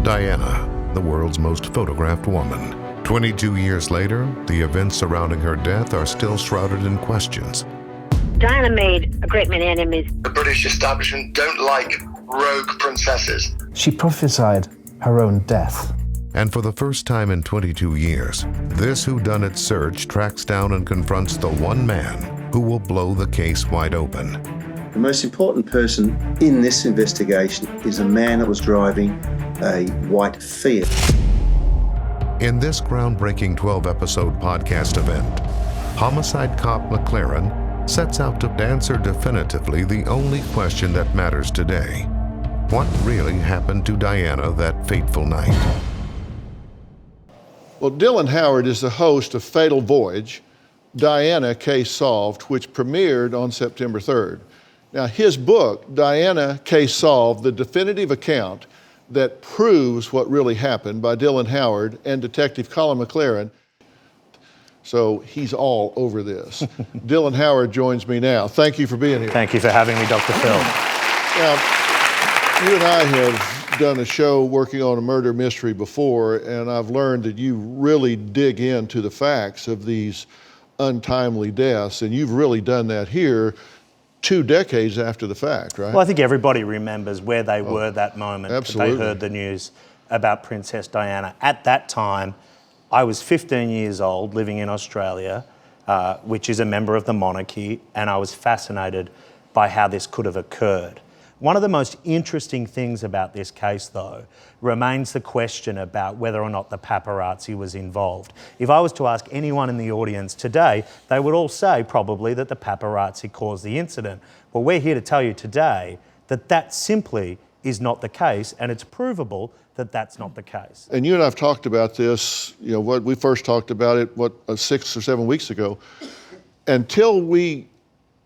Diana, the world's most photographed woman. 22 years later, the events surrounding her death are still shrouded in questions. Diana made a great many enemies. The British establishment don't like rogue princesses. She prophesied her own death. And for the first time in 22 years, this whodunit search tracks down and confronts the one man who will blow the case wide open. The most important person in this investigation is a man that was driving a white Fiat. In this groundbreaking 12-episode podcast event, homicide cop McLaren sets out to answer definitively the only question that matters today. What really happened to Diana that fateful night? Well, Dylan Howard is the host of Fatal Voyage, Diana Case Solved, which premiered on September 3rd. Now, his book, Diana Case Solved, the definitive account that proves what really happened by Dylan Howard and Detective Colin McLaren. So he's all over this. Dylan Howard joins me now. Thank you for being here. Thank you for having me, Dr. Phil. Now, you and I have done a show working on a murder mystery before, and I've learned that you really dig into the facts of these untimely deaths, and you've really done that here 2 decades after the fact, right? Well, I think everybody remembers where they were that moment. Absolutely. That they heard the news about Princess Diana. At that time, I was 15 years old, living in Australia, which is a member of the monarchy, and I was fascinated by how this could have occurred. One of the most interesting things about this case, though, remains the question about whether or not the paparazzi was involved. If I was to ask anyone in the audience today, they would all say probably that the paparazzi caused the incident. Well, we're here to tell you today that that simply is not the case, and it's provable that that's not the case. And you and I have talked about this, what we first talked about it, 6 or 7 weeks ago. Until we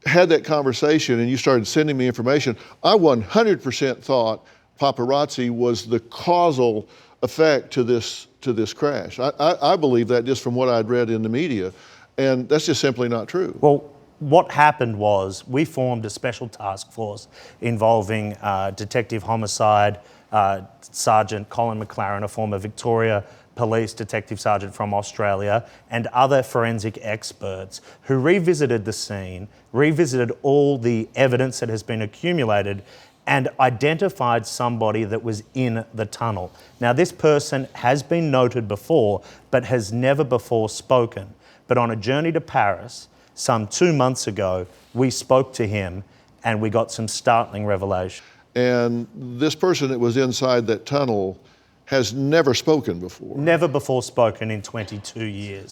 had that conversation and you started sending me information, I 100% thought paparazzi was the causal effect to this crash. I believe that just from what I'd read in the media, and that's just simply not true. Well, what happened was we formed a special task force involving Detective Homicide, Sergeant Colin McLaren, a former Victoria Police Detective Sergeant from Australia, and other forensic experts who revisited the scene, revisited all the evidence that has been accumulated, and identified somebody that was in the tunnel. Now, this person has been noted before, but has never before spoken. But on a journey to Paris, some 2 months ago, we spoke to him and we got some startling revelation. And this person that was inside that tunnel has never spoken before. Never before spoken in 22 years.